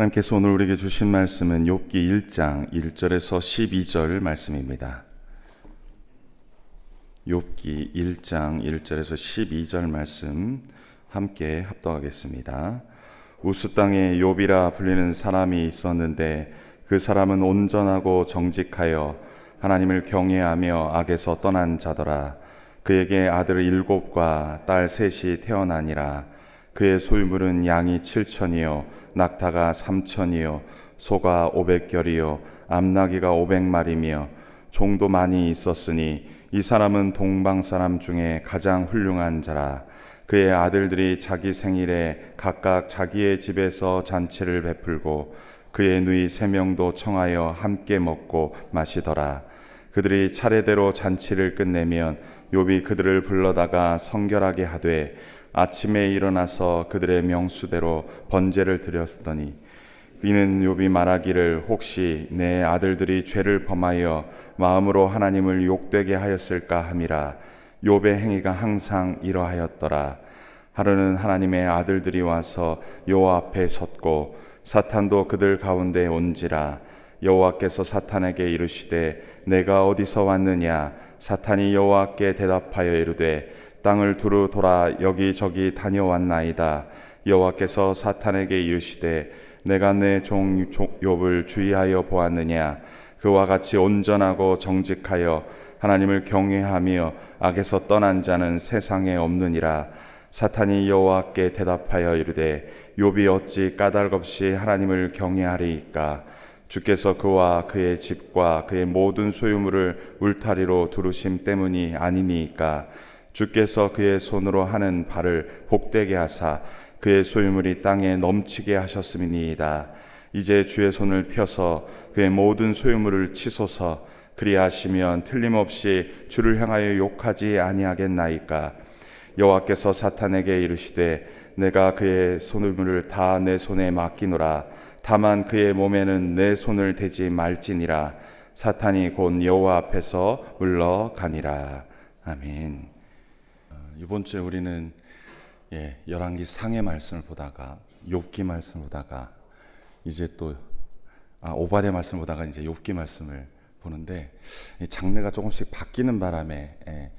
하나님께서 오늘 우리에게 주신 말씀은 욥기 1장 1절에서 12절 말씀입니다. 욥기 1장 1절에서 12절 말씀 함께 합독하겠습니다. 우스 땅에 욥이라 불리는 사람이 있었는데 그 사람은 온전하고 정직하여 하나님을 경외하며 악에서 떠난 자더라. 그에게 아들 7과 딸 3이 태어나니라. 그의 소유물은 양이 7천이요 낙타가 3천이요 소가 500결이요 암나귀가 500마리며 종도 많이 있었으니 이 사람은 동방 사람 중에 가장 훌륭한 자라. 그의 아들들이 자기 생일에 각각 자기의 집에서 잔치를 베풀고 그의 누이 3명도 청하여 함께 먹고 마시더라. 그들이 차례대로 잔치를 끝내면 욥이 그들을 불러다가 성결하게 하되 아침에 일어나서 그들의 명수대로 번제를 드렸더니 이는 욥이 말하기를 혹시 내 아들들이 죄를 범하여 마음으로 하나님을 욕되게 하였을까 함이라. 욥의 행위가 항상 이러하였더라. 하루는 하나님의 아들들이 와서 여호와 앞에 섰고 사탄도 그들 가운데 온지라. 여호와께서 사탄에게 이르시되 내가 어디서 왔느냐. 사탄이 여호와께 대답하여 이르되 땅을 두루 돌아 여기저기 다녀왔나이다. 여호와께서 사탄에게 이르시되 내가 내 종 욥을 주의하여 보았느냐. 그와 같이 온전하고 정직하여 하나님을 경외하며 악에서 떠난 자는 세상에 없느니라. 사탄이 여호와께 대답하여 이르되 욥이 어찌 까닭없이 하나님을 경외하리이까. 주께서 그와 그의 집과 그의 모든 소유물을 울타리로 두르심 때문이 아니니이까. 주께서 그의 손으로 하는 발을 복되게 하사 그의 소유물이 땅에 넘치게 하셨음이니이다. 이제 주의 손을 펴서 그의 모든 소유물을 치소서. 그리하시면 틀림없이 주를 향하여 욕하지 아니하겠나이까. 여호와께서 사탄에게 이르시되 내가 그의 소유물을 다 내 손에 맡기노라. 다만 그의 몸에는 내 손을 대지 말지니라. 사탄이 곧 여호와 앞에서 물러가니라. 아멘. 이번 주에 우리는 열왕기 상의 말씀을 보다가 욥기 말씀을 보다가 이제 또 오바댜 말씀을 보다가 이제 욥기 말씀을 보는데 장르가 조금씩 바뀌는 바람에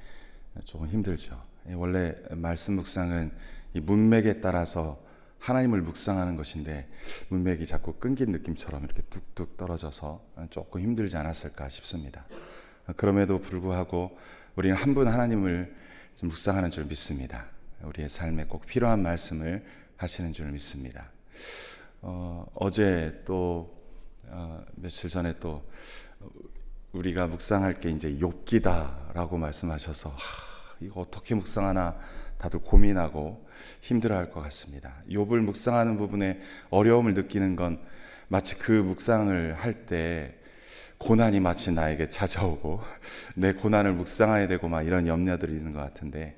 조금 힘들죠. 원래 말씀 묵상은 이 문맥에 따라서 하나님을 묵상하는 것인데 문맥이 자꾸 끊긴 느낌처럼 이렇게 뚝뚝 떨어져서 조금 힘들지 않았을까 싶습니다. 그럼에도 불구하고 우리는 한 분 하나님을 묵상하는 줄 믿습니다. 우리의 삶에 꼭 필요한 말씀을 하시는 줄 믿습니다. 어제 또 며칠 전에 또 우리가 묵상할 게 이제 욥기다라고 말씀하셔서 이거 어떻게 묵상하나 다들 고민하고 힘들어할 것 같습니다. 욥을 묵상하는 부분에 어려움을 느끼는 건 마치 그 묵상을 할 때 고난이 마치 나에게 찾아오고 내 고난을 묵상해야 되고 막 이런 염려들이 있는 것 같은데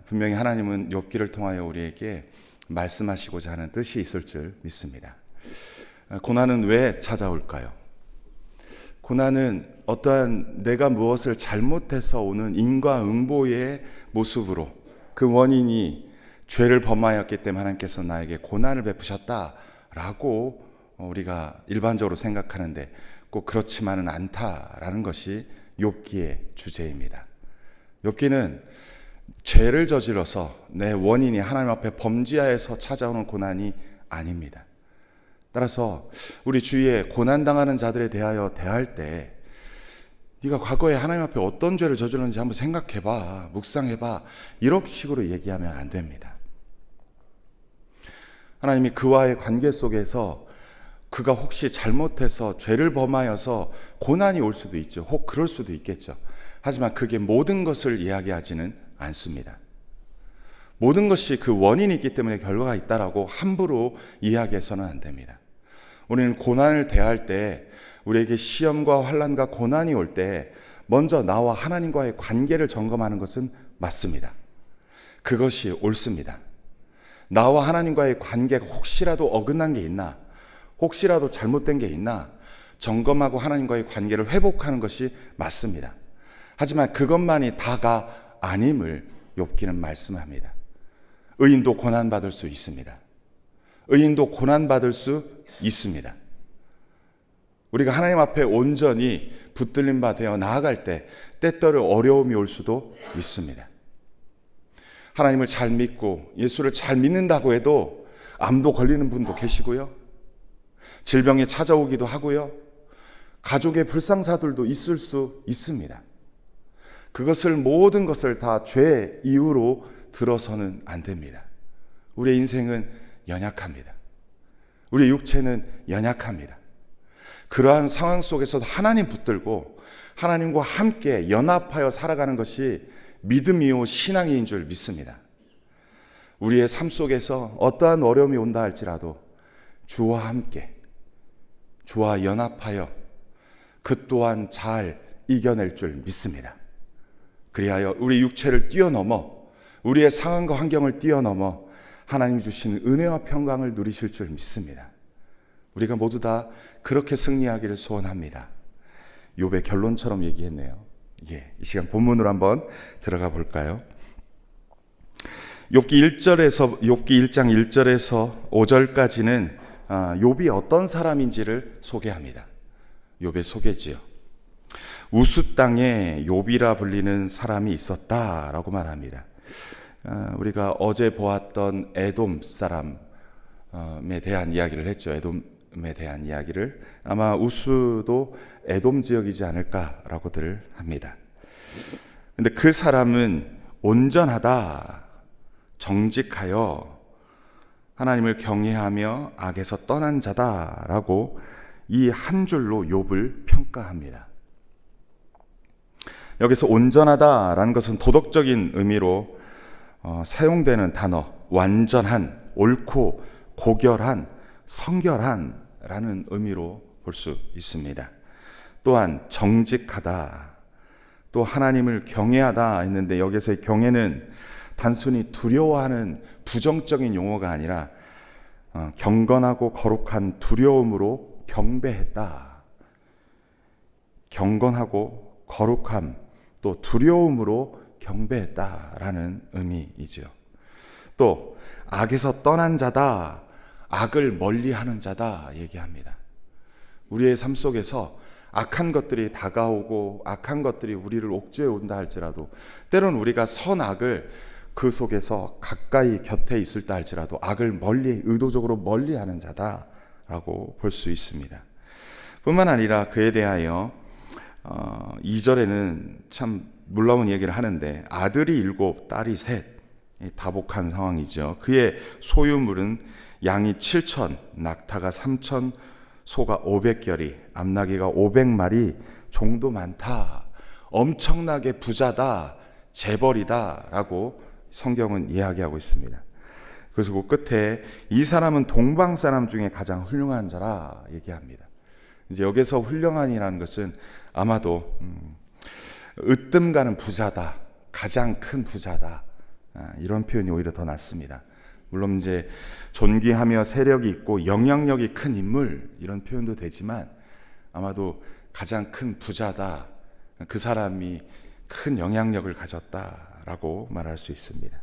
분명히 하나님은 욥기를 통하여 우리에게 말씀하시고자 하는 뜻이 있을 줄 믿습니다. 고난은 왜 찾아올까요? 고난은 어떠한 내가 무엇을 잘못해서 오는 인과응보의 모습으로 그 원인이 죄를 범하였기 때문에 하나님께서 나에게 고난을 베푸셨다라고 우리가 일반적으로 생각하는데 꼭 그렇지만은 않다라는 것이 욥기의 주제입니다. 욥기는 죄를 저질러서 내 원인이 하나님 앞에 범죄하여서 찾아오는 고난이 아닙니다. 따라서 우리 주위에 고난당하는 자들에 대하여 대할 때 네가 과거에 하나님 앞에 어떤 죄를 저질렀는지 한번 생각해봐, 묵상해봐, 이런 식으로 얘기하면 안 됩니다. 하나님이 그와의 관계 속에서 그가 혹시 잘못해서 죄를 범하여서 고난이 올 수도 있죠. 혹 그럴 수도 있겠죠. 하지만 그게 모든 것을 이야기하지는 않습니다. 모든 것이 그 원인이 있기 때문에 결과가 있다라고 함부로 이야기해서는 안 됩니다. 우리는 고난을 대할 때 우리에게 시험과 환난과 고난이 올 때 먼저 나와 하나님과의 관계를 점검하는 것은 맞습니다. 그것이 옳습니다. 나와 하나님과의 관계가 혹시라도 어긋난 게 있나, 혹시라도 잘못된 게 있나 점검하고 하나님과의 관계를 회복하는 것이 맞습니다. 하지만 그것만이 다가 아님을 욥기는 말씀합니다. 의인도 고난받을 수 있습니다. 의인도 고난받을 수 있습니다. 우리가 하나님 앞에 온전히 붙들림 바 되어 나아갈 때 때때로 어려움이 올 수도 있습니다. 하나님을 잘 믿고 예수를 잘 믿는다고 해도 암도 걸리는 분도 계시고요. 질병이 찾아오기도 하고요. 가족의 불상사들도 있을 수 있습니다. 그것을 모든 것을 다 죄의 이유로 들어서는 안 됩니다. 우리의 인생은 연약합니다. 우리의 육체는 연약합니다. 그러한 상황 속에서도 하나님 붙들고 하나님과 함께 연합하여 살아가는 것이 믿음이요 신앙인 줄 믿습니다. 우리의 삶 속에서 어떠한 어려움이 온다 할지라도 주와 함께, 주와 연합하여 그 또한 잘 이겨낼 줄 믿습니다. 그리하여 우리 육체를 뛰어넘어 우리의 상황과 환경을 뛰어넘어 하나님 주신 은혜와 평강을 누리실 줄 믿습니다. 우리가 모두 다 그렇게 승리하기를 소원합니다. 욥의 결론처럼 얘기했네요. 이 시간 본문으로 한번 들어가 볼까요? 욥기 1장 1절에서 5절까지는 욥이 어떤 사람인지를 소개합니다. 욥의 소개지요. 우스 땅에 욥이라 불리는 사람이 있었다라고 말합니다. 우리가 어제 보았던 에돔 사람에 대한 이야기를 했죠. 에돔에 대한 이야기를 아마 우스도 에돔 지역이지 않을까라고들 합니다. 근데 그 사람은 온전하다, 정직하여 하나님을 경외하며 악에서 떠난 자다라고 이 한 줄로 욥을 평가합니다. 여기서 온전하다라는 것은 도덕적인 의미로 사용되는 단어, 완전한, 옳고 고결한, 성결한 라는 의미로 볼 수 있습니다. 또한 정직하다, 또 하나님을 경외하다 했는데 여기서의 경외는 단순히 두려워하는 부정적인 용어가 아니라 경건하고 거룩한 두려움으로 경배했다. 경건하고 거룩함, 또 두려움으로 경배했다라는 의미이죠. 또 악에서 떠난 자다, 악을 멀리하는 자다 얘기합니다. 우리의 삶 속에서 악한 것들이 다가오고 악한 것들이 우리를 옥죄어 온다 할지라도 때로는 우리가 선악을 그 속에서 가까이 곁에 있을 때 할지라도 악을 의도적으로 멀리하는 자다라고 볼 수 있습니다. 뿐만 아니라 그에 대하여 2절에는 참 놀라운 얘기를 하는데 아들이 7, 딸이 3, 다복한 상황이죠. 그의 소유물은 양이 7,000, 낙타가 3,000, 소가 500결이, 암나귀가 500마리, 종도 많다. 엄청나게 부자다, 재벌이다 라고 성경은 이야기하고 있습니다. 그래서 그 끝에 이 사람은 동방 사람 중에 가장 훌륭한 자라 얘기합니다. 이제 여기서 훌륭한이라는 것은 아마도 으뜸 가는 부자다, 가장 큰 부자다, 이런 표현이 오히려 더 낫습니다. 물론 이제 존귀하며 세력이 있고 영향력이 큰 인물 이런 표현도 되지만 아마도 가장 큰 부자다, 그 사람이 큰 영향력을 가졌다라고 말할 수 있습니다.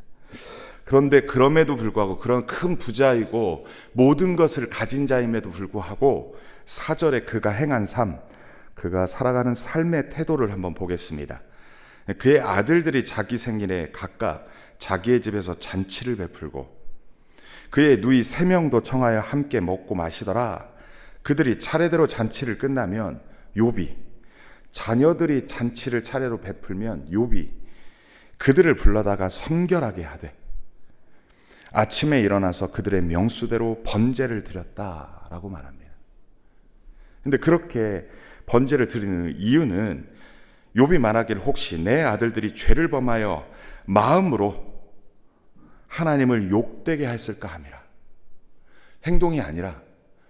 그런데 그럼에도 불구하고 그런 큰 부자이고 모든 것을 가진 자임에도 불구하고 4절에 그가 행한 삶, 그가 살아가는 삶의 태도를 한번 보겠습니다. 그의 아들들이 자기 생일에 각각 자기의 집에서 잔치를 베풀고 그의 누이 3명도 청하여 함께 먹고 마시더라. 그들이 차례대로 잔치를 끝나면 욥이, 자녀들이 잔치를 차례로 베풀면 욥이 그들을 불러다가 성결하게 하되 아침에 일어나서 그들의 명수대로 번제를 드렸다라고 말합니다. 근데 그렇게 번제를 드리는 이유는 욥이 말하기를 혹시 내 아들들이 죄를 범하여 마음으로 하나님을 욕되게 했을까 함이라. 행동이 아니라,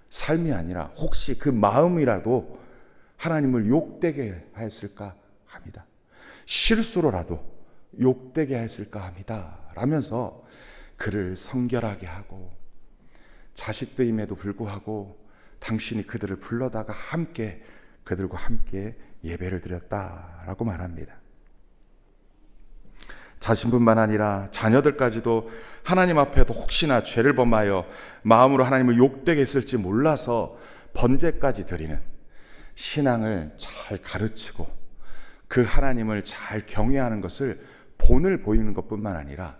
삶이 아니라 혹시 그 마음이라도 하나님을 욕되게 하였을까 합니다. 실수로라도 욕되게 했을까 합니다. 라면서 그를 성결하게 하고 자식들임에도 불구하고 당신이 그들을 불러다가 그들과 함께 예배를 드렸다라고 말합니다. 자신뿐만 아니라 자녀들까지도 하나님 앞에도 혹시나 죄를 범하여 마음으로 하나님을 욕되게 했을지 몰라서 번제까지 드리는 신앙을 잘 가르치고 그 하나님을 잘 경외하는 것을 본을 보이는 것뿐만 아니라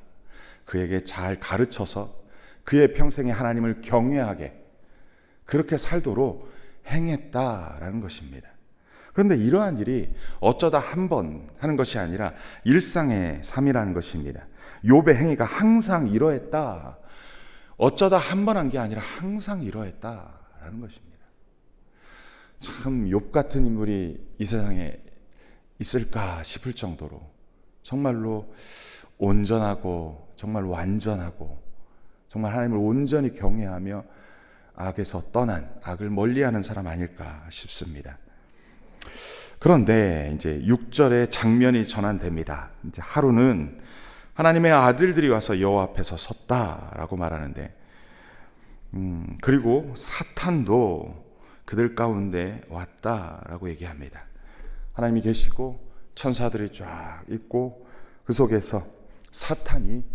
그에게 잘 가르쳐서 그의 평생에 하나님을 경외하게 그렇게 살도록 행했다라는 것입니다. 그런데 이러한 일이 어쩌다 한 번 하는 것이 아니라 일상의 삶이라는 것입니다. 욥의 행위가 항상 이러했다. 어쩌다 한 번 한 게 아니라 항상 이러했다라는 것입니다. 참 욥 같은 인물이 이 세상에 있을까 싶을 정도로 정말로 온전하고 정말 완전하고 정말 하나님을 온전히 경외하며 악에서 떠난 악을 멀리하는 사람 아닐까 싶습니다. 그런데 이제 6절에 장면이 전환됩니다. 이제 하루는 하나님의 아들들이 와서 여호와 앞에서 섰다라고 말하는데, 그리고 사탄도 그들 가운데 왔다라고 얘기합니다. 하나님이 계시고 천사들이 쫙 있고 그 속에서 사탄이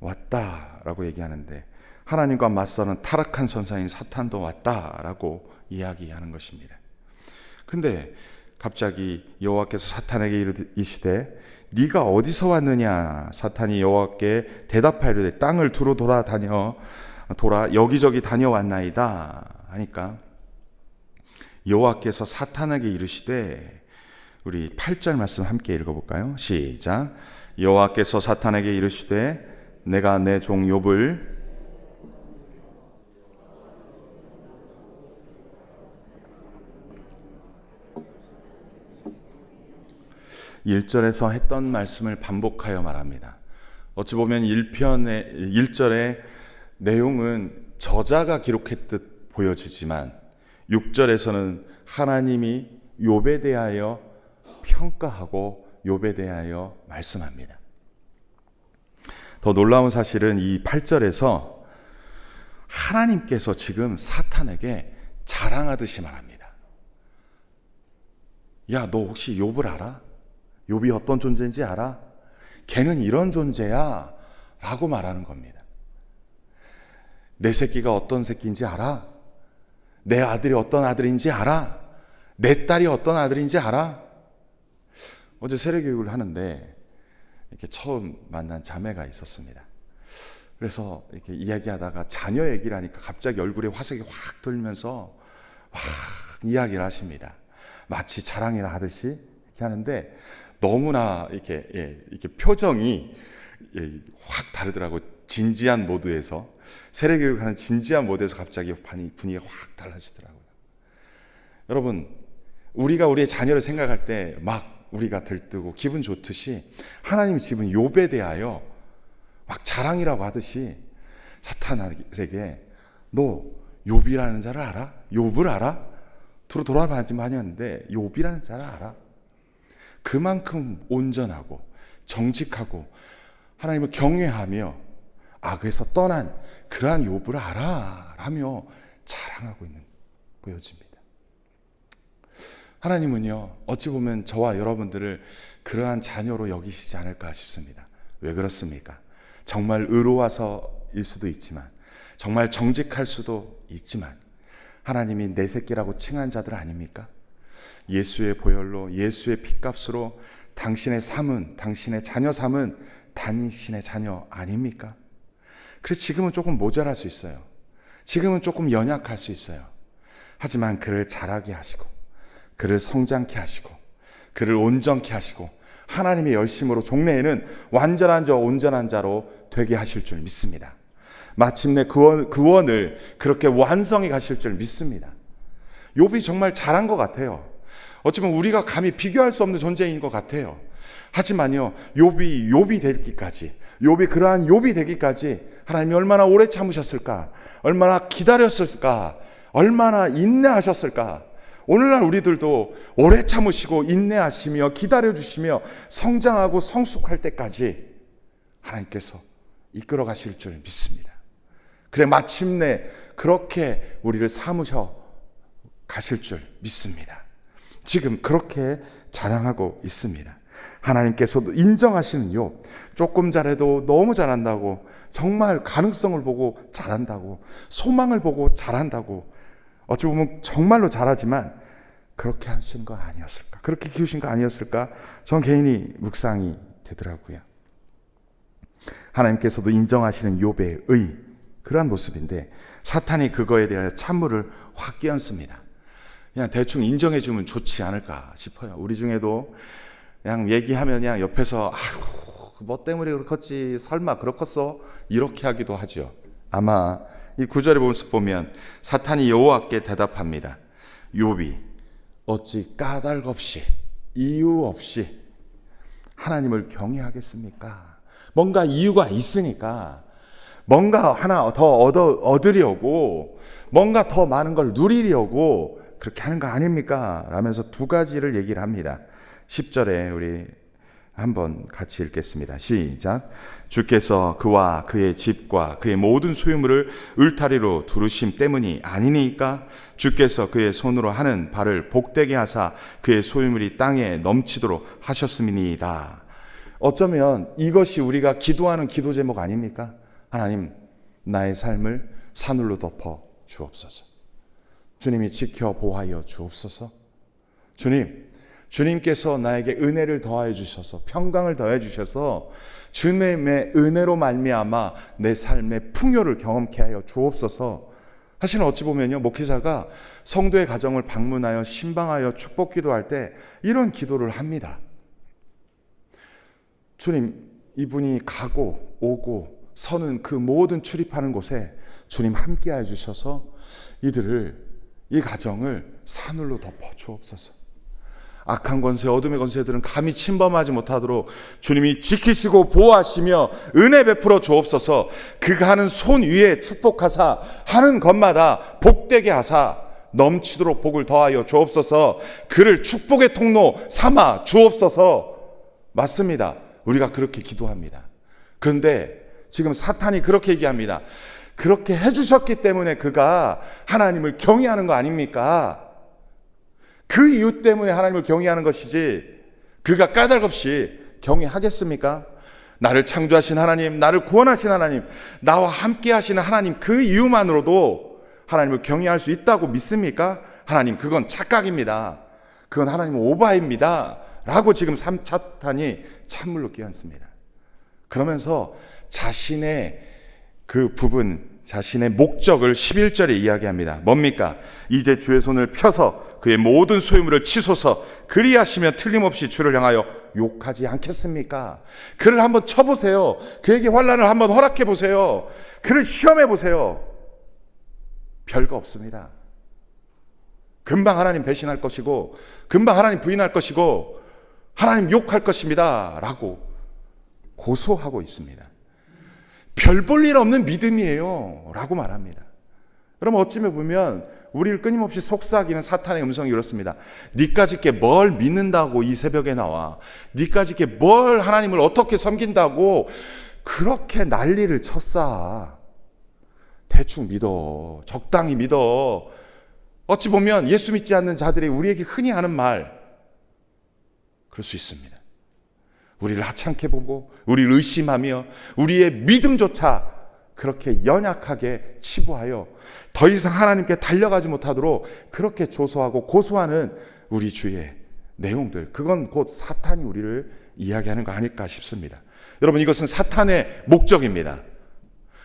왔다라고 얘기하는데, 하나님과 맞서는 타락한 선사인 사탄도 왔다라고 이야기하는 것입니다. 근데 갑자기 여호와께서 사탄에게 이르시되 네가 어디서 왔느냐? 사탄이 여호와께 대답하이르되 땅을 두루 돌아 여기저기 다녀왔나이다 하니까 여호와께서 사탄에게 이르시되, 우리 8절 말씀 함께 읽어볼까요? 시작. 여호와께서 사탄에게 이르시되 내가 내 종 욥을 1절에서 했던 말씀을 반복하여 말합니다. 어찌 보면 1절의 내용은 저자가 기록했듯 보여지지만 6절에서는 하나님이 욥에 대하여 평가하고 욥에 대하여 말씀합니다. 더 놀라운 사실은 이 8절에서 하나님께서 지금 사탄에게 자랑하듯이 말합니다. 야, 너 혹시 욥을 알아? 욥이 어떤 존재인지 알아? 걔는 이런 존재야 라고 말하는 겁니다. 내 새끼가 어떤 새끼인지 알아? 내 아들이 어떤 아들인지 알아? 내 딸이 어떤 아들인지 알아? 어제 세례교육을 하는데 이렇게 처음 만난 자매가 있었습니다. 그래서 이렇게 이야기하다가 자녀 얘기를 하니까 갑자기 얼굴에 화색이 확 돌면서 막 이야기를 하십니다. 마치 자랑이나 하듯이 이렇게 하는데 너무나 이렇게 표정이 확 다르더라고. 진지한 모드에서, 세례교육하는 진지한 모드에서 갑자기 분위기가 확 달라지더라고요. 여러분, 우리가 우리의 자녀를 생각할 때 막 우리가 들뜨고 기분 좋듯이 하나님이 지금 욥에 대하여 막 자랑이라고 하듯이 사탄에게 너 욥이라는 자를 알아? 욥을 알아? 두루 돌아다니면 하는데 욥이라는 자를 알아? 그만큼 온전하고 정직하고 하나님을 경외하며 악에서 떠난 그러한 욥을 알아 라며 자랑하고 있는 보여집니다. 하나님은요, 어찌 보면 저와 여러분들을 그러한 자녀로 여기시지 않을까 싶습니다. 왜 그렇습니까? 정말 의로워서일 수도 있지만, 정말 정직할 수도 있지만, 하나님이 내 새끼라고 칭한 자들 아닙니까? 예수의 보혈로, 예수의 피값으로 당신의 삶은, 당신의 자녀 삶은 당신의 자녀 아닙니까? 그래서 지금은 조금 모자랄 수 있어요. 지금은 조금 연약할 수 있어요. 하지만 그를 자라게 하시고, 그를 성장케 하시고, 그를 온전케 하시고, 하나님의 열심으로 종래에는 완전한 자, 온전한 자로 되게 하실 줄 믿습니다. 마침내 구원을 그렇게 완성해 가실 줄 믿습니다. 욥이 정말 잘한 것 같아요. 어쩌면 우리가 감히 비교할 수 없는 존재인 것 같아요. 하지만요, 욥이 되기까지, 욥이 그러한 욥이 되기까지 하나님이 얼마나 오래 참으셨을까, 얼마나 기다렸을까, 얼마나 인내하셨을까. 오늘날 우리들도 오래 참으시고 인내하시며 기다려주시며 성장하고 성숙할 때까지 하나님께서 이끌어 가실 줄 믿습니다. 그래 마침내 그렇게 우리를 삼으셔 가실 줄 믿습니다. 지금 그렇게 자랑하고 있습니다. 하나님께서도 인정하시는 욥, 조금 잘해도 너무 잘한다고, 정말 가능성을 보고 잘한다고, 소망을 보고 잘한다고, 어찌 보면 정말로 잘하지만 그렇게 하신 거 아니었을까, 그렇게 키우신 거 아니었을까, 전 개인이 묵상이 되더라고요. 하나님께서도 인정하시는 욥의 의, 그러한 모습인데 사탄이 그거에 대하여 찬물을 확 끼얹습니다. 그냥 대충 인정해주면 좋지 않을까 싶어요. 우리 중에도 그냥 얘기하면 그냥 옆에서 아이고 뭐 때문에 그렇겠지, 설마 그렇겠어, 이렇게 하기도 하죠. 아마 이 구절의 모습 보면 사탄이 여호와께 대답합니다. 욥이 어찌 까닭 없이, 이유 없이 하나님을 경외하겠습니까? 뭔가 이유가 있으니까, 뭔가 하나 더 얻으려고, 뭔가 더 많은 걸 누리려고 그렇게 하는 거 아닙니까? 라면서 두 가지를 얘기를 합니다. 10절에 우리 한번 같이 읽겠습니다. 시작. 주께서 그와 그의 집과 그의 모든 소유물을 울타리로 두르심 때문이 아니니까 주께서 그의 손으로 하는 바를 복되게 하사 그의 소유물이 땅에 넘치도록 하셨음이니이다. 어쩌면 이것이 우리가 기도하는 기도 제목 아닙니까? 하나님, 나의 삶을 사늘로 덮어 주옵소서. 주님이 지켜 보호하여 주옵소서. 주님께서 나에게 은혜를 더하여 주셔서, 평강을 더하여 주셔서 주님의 은혜로 말미암아 내 삶의 풍요를 경험케 하여 주옵소서. 사실은 어찌 보면요, 목회자가 성도의 가정을 방문하여 신방하여 축복 기도할 때 이런 기도를 합니다. 주님, 이분이 가고 오고 서는 그 모든 출입하는 곳에 주님 함께하여 주셔서 이 가정을 사늘로 덮어 주옵소서. 악한 권세, 어둠의 권세들은 감히 침범하지 못하도록 주님이 지키시고 보호하시며 은혜 베풀어 주옵소서. 그가 하는 손 위에 축복하사 하는 것마다 복되게 하사 넘치도록 복을 더하여 주옵소서. 그를 축복의 통로 삼아 주옵소서. 맞습니다. 우리가 그렇게 기도합니다. 그런데 지금 사탄이 그렇게 얘기합니다. 그렇게 해주셨기 때문에 그가 하나님을 경외하는 거 아닙니까? 그 이유 때문에 하나님을 경외하는 것이지 그가 까닭 없이 경외하겠습니까? 나를 창조하신 하나님, 나를 구원하신 하나님, 나와 함께 하시는 하나님, 그 이유만으로도 하나님을 경외할 수 있다고 믿습니까? 하나님, 그건 착각입니다. 그건 하나님 오바입니다. 라고 지금 사탄이 찬물로 끼얹습니다. 그러면서 자신의 그 부분, 자신의 목적을 11절에 이야기합니다. 뭡니까? 이제 주의 손을 펴서 그의 모든 소유물을 치소서. 그리하시면 틀림없이 주를 향하여 욕하지 않겠습니까? 그를 한번 쳐보세요. 그에게 환난을 한번 허락해 보세요. 그를 시험해 보세요. 별거 없습니다. 금방 하나님 배신할 것이고, 금방 하나님 부인할 것이고, 하나님 욕할 것입니다. 라고 고소하고 있습니다. 별 볼 일 없는 믿음이에요. 라고 말합니다. 그럼 어찌면 보면 우리를 끊임없이 속삭이는 사탄의 음성이 이렇습니다. 니까짓게 뭘 믿는다고 이 새벽에 나와. 니까짓게 뭘 하나님을 어떻게 섬긴다고 그렇게 난리를 쳤어. 대충 믿어. 적당히 믿어. 어찌 보면 예수 믿지 않는 자들이 우리에게 흔히 하는 말, 그럴 수 있습니다. 우리를 하찮게 보고 우리를 의심하며 우리의 믿음조차 그렇게 연약하게 치부하여 더 이상 하나님께 달려가지 못하도록 그렇게 조소하고 고소하는 우리 주의 내용들, 그건 곧 사탄이 우리를 이야기하는 거 아닐까 싶습니다. 여러분, 이것은 사탄의 목적입니다.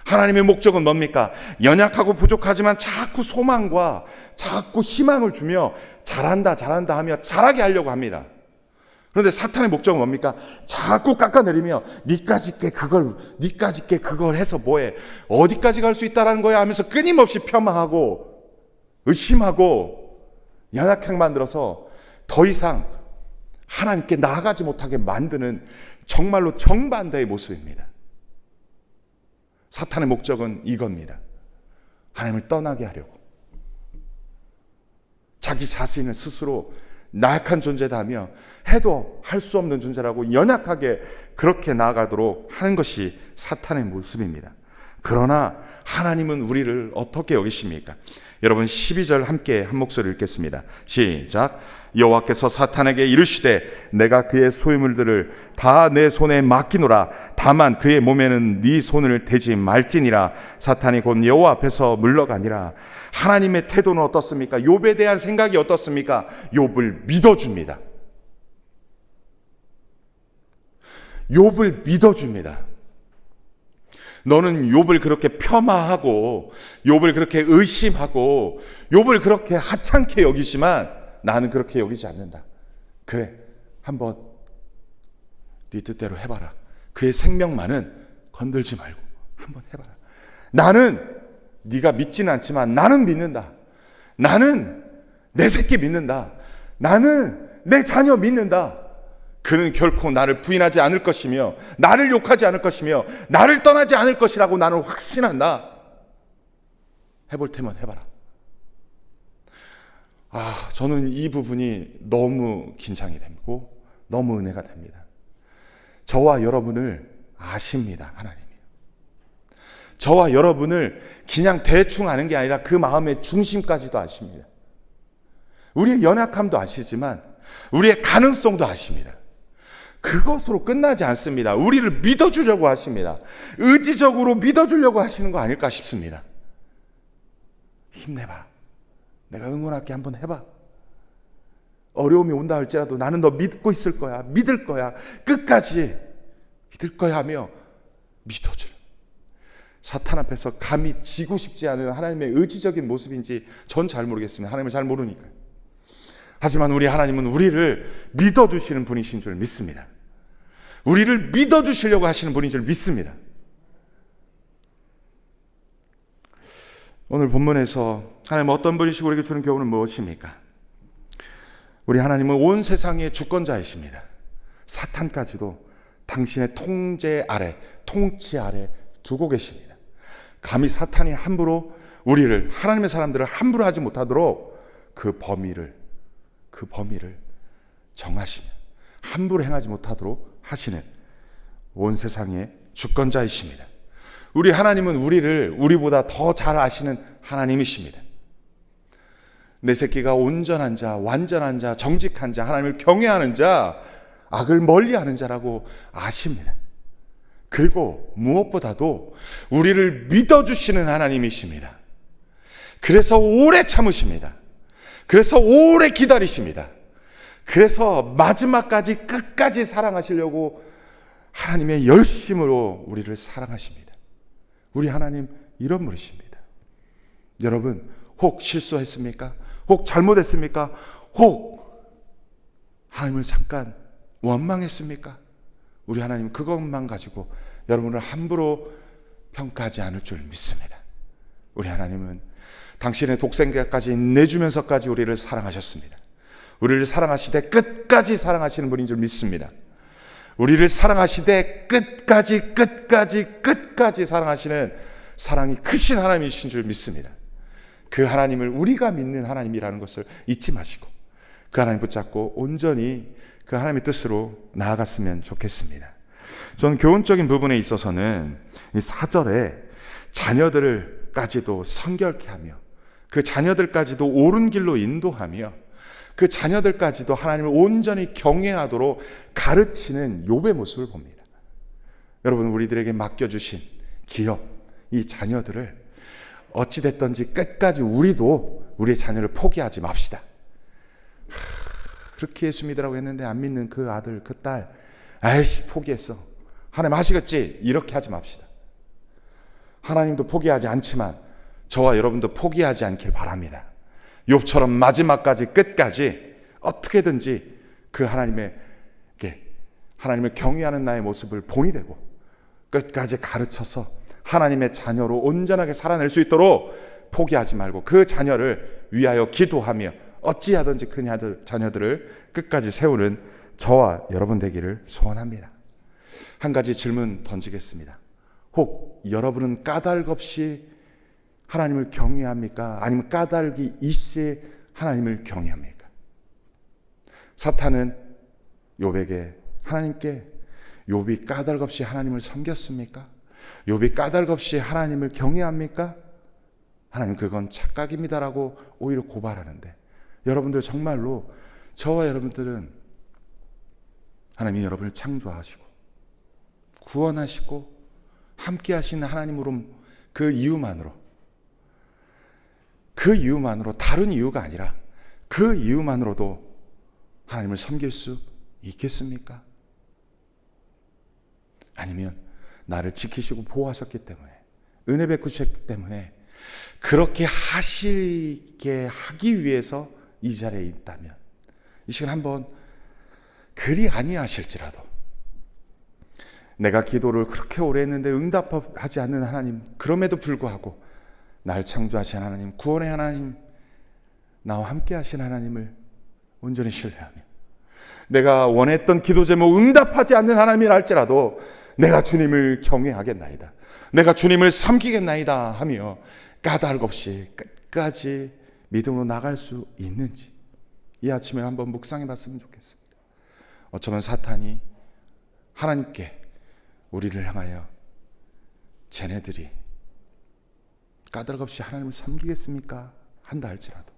하나님의 목적은 뭡니까? 연약하고 부족하지만 자꾸 소망과 자꾸 희망을 주며 잘한다 하며 잘하게 하려고 합니다. 그런데 사탄의 목적은 뭡니까? 자꾸 깎아내리며 니까짓게 그걸 해서 뭐해? 어디까지 갈 수 있다라는 거야 하면서 끊임없이 폄하하고 의심하고 연약하게 만들어서 더 이상 하나님께 나아가지 못하게 만드는 정말로 정반대의 모습입니다. 사탄의 목적은 이겁니다. 하나님을 떠나게 하려고. 자기 자신을 스스로 나약한 존재다 하며 해도 할 수 없는 존재라고 연약하게 그렇게 나아가도록 하는 것이 사탄의 모습입니다. 그러나 하나님은 우리를 어떻게 여기십니까? 여러분 12절 함께 한 목소리 읽겠습니다. 시작. 여호와께서 사탄에게 이르시되 내가 그의 소유물들을 다 내 손에 맡기노라. 다만 그의 몸에는 네 손을 대지 말지니라. 사탄이 곧 여호와 앞에서 물러가니라. 하나님의 태도는 어떻습니까? 욥에 대한 생각이 어떻습니까? 욥을 믿어줍니다. 욥을 믿어줍니다. 너는 욥을 그렇게 폄하하고 욥을 그렇게 의심하고 욥을 그렇게 하찮게 여기지만 나는 그렇게 여기지 않는다. 그래, 한번 네 뜻대로 해봐라. 그의 생명만은 건들지 말고 한번 해봐라. 나는 네가 믿지는 않지만 나는 믿는다. 나는 내 새끼 믿는다. 나는 내 자녀 믿는다. 그는 결코 나를 부인하지 않을 것이며 나를 욕하지 않을 것이며 나를 떠나지 않을 것이라고 나는 확신한다. 해볼 테면 해봐라. 저는 이 부분이 너무 긴장이 되고 너무 은혜가 됩니다. 저와 여러분을 아십니다. 하나님이. 저와 여러분을 그냥 대충 아는 게 아니라 그 마음의 중심까지도 아십니다. 우리의 연약함도 아시지만 우리의 가능성도 아십니다. 그것으로 끝나지 않습니다. 우리를 믿어주려고 하십니다. 의지적으로 믿어주려고 하시는 거 아닐까 싶습니다. 힘내봐. 내가 응원할게. 한번 해봐. 어려움이 온다 할지라도 나는 너 믿고 있을 거야. 믿을 거야. 끝까지 믿을 거야 하며 믿어주려. 사탄 앞에서 감히 지고 싶지 않은 하나님의 의지적인 모습인지 전 잘 모르겠습니다. 하나님을 잘 모르니까요. 하지만 우리 하나님은 우리를 믿어주시는 분이신 줄 믿습니다. 우리를 믿어주시려고 하시는 분인 줄 믿습니다. 오늘 본문에서 하나님 어떤 분이시고 우리에게 주는 교훈은 무엇입니까? 우리 하나님은 온 세상의 주권자이십니다. 사탄까지도 당신의 통제 아래, 통치 아래 두고 계십니다. 감히 사탄이 함부로 우리를, 하나님의 사람들을 함부로 하지 못하도록 그 범위를 정하시며 함부로 행하지 못하도록 하시는 온 세상의 주권자이십니다. 우리 하나님은 우리를 우리보다 더 잘 아시는 하나님이십니다. 내 새끼가 온전한 자, 완전한 자, 정직한 자, 하나님을 경외하는 자, 악을 멀리하는 자라고 아십니다. 그리고 무엇보다도 우리를 믿어주시는 하나님이십니다. 그래서 오래 참으십니다. 그래서 오래 기다리십니다. 그래서 마지막까지 끝까지 사랑하시려고 하나님의 열심으로 우리를 사랑하십니다. 우리 하나님 이런 분이십니다. 여러분 혹 실수했습니까? 혹 잘못했습니까? 혹 하나님을 잠깐 원망했습니까? 우리 하나님 그것만 가지고 여러분을 함부로 평가하지 않을 줄 믿습니다. 우리 하나님은 당신의 독생자까지 내주면서까지 우리를 사랑하셨습니다. 우리를 사랑하시되 끝까지 사랑하시는 분인 줄 믿습니다. 우리를 사랑하시되 끝까지 사랑하시는 사랑이 크신 하나님이신 줄 믿습니다. 그 하나님을 우리가 믿는 하나님이라는 것을 잊지 마시고 그 하나님 붙잡고 온전히 그 하나님의 뜻으로 나아갔으면 좋겠습니다. 저는 교훈적인 부분에 있어서는 이 4절에 자녀들까지도 성결케 하며 그 자녀들까지도 옳은 길로 인도하며 그 자녀들까지도 하나님을 온전히 경외하도록 가르치는 욥의 모습을 봅니다. 여러분 우리들에게 맡겨주신 기업, 이 자녀들을 어찌됐든지 끝까지 우리도 우리의 자녀를 포기하지 맙시다. 그렇게 예수 믿으라고 했는데 안 믿는 그 아들, 그 딸, 아이씨 포기했어. 하나님 하시겠지. 이렇게 하지 맙시다. 하나님도 포기하지 않지만 저와 여러분도 포기하지 않길 바랍니다. 욥처럼 마지막까지 끝까지 어떻게든지 그 하나님을 경외하는 나의 모습을 본이 되고 끝까지 가르쳐서 하나님의 자녀로 온전하게 살아낼 수 있도록 포기하지 말고 그 자녀를 위하여 기도하며 어찌하든지 그 자녀들을 끝까지 세우는 저와 여러분 되기를 소원합니다. 한 가지 질문 던지겠습니다. 혹 여러분은 까닭 없이 하나님을 경외합니까? 아니면 까닭이 있이 하나님을 경외합니까? 사탄은 욥에게 하나님께 욥이 까닭 없이 하나님을 섬겼습니까? 욥이 까닭없이 하나님을 경외합니까? 하나님 그건 착각입니다라고 오히려 고발하는데, 여러분들 정말로 저와 여러분들은 하나님이 여러분을 창조하시고 구원하시고 함께 하시는 하나님으로, 그 이유만으로 다른 이유가 아니라 그 이유만으로도 하나님을 섬길 수 있겠습니까? 아니면 나를 지키시고 보호하셨기 때문에, 은혜 베푸셨기 때문에 그렇게 하시게 하기 위해서 이 자리에 있다면, 이 시간 한번 그리 아니하실지라도, 내가 기도를 그렇게 오래 했는데 응답하지 않는 하나님, 그럼에도 불구하고 날 창조하신 하나님, 구원의 하나님, 나와 함께 하신 하나님을 온전히 신뢰하며, 내가 원했던 기도 제목 응답하지 않는 하나님이라 할지라도 내가 주님을 경외하겠나이다, 내가 주님을 섬기겠나이다 하며 까닭 없이 끝까지 믿음으로 나갈 수 있는지, 이 아침에 한번 묵상해 봤으면 좋겠습니다. 어쩌면 사탄이 하나님께 우리를 향하여 쟤네들이 까닭 없이 하나님을 섬기겠습니까? 한다 할지라도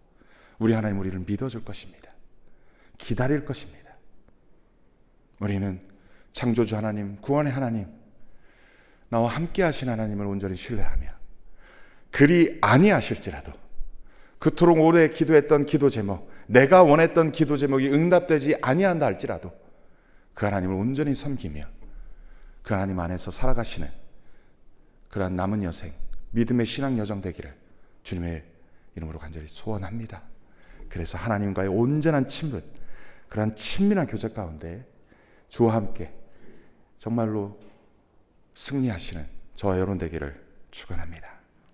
우리 하나님 우리를 믿어줄 것입니다. 기다릴 것입니다. 우리는 창조주 하나님, 구원의 하나님, 나와 함께 하신 하나님을 온전히 신뢰하며, 그리 아니하실지라도 그토록 오래 기도했던 기도 제목, 내가 원했던 기도 제목이 응답되지 아니한다 할지라도 그 하나님을 온전히 섬기며 그 하나님 안에서 살아가시는 그러한 남은 여생, 믿음의 신앙 여정 되기를 주님의 이름으로 간절히 소원합니다. 그래서 하나님과의 온전한 친분, 그러한 친밀한 교제 가운데 주와 함께 정말로 승리하시는 저와 여러분 되기를 축원합니다.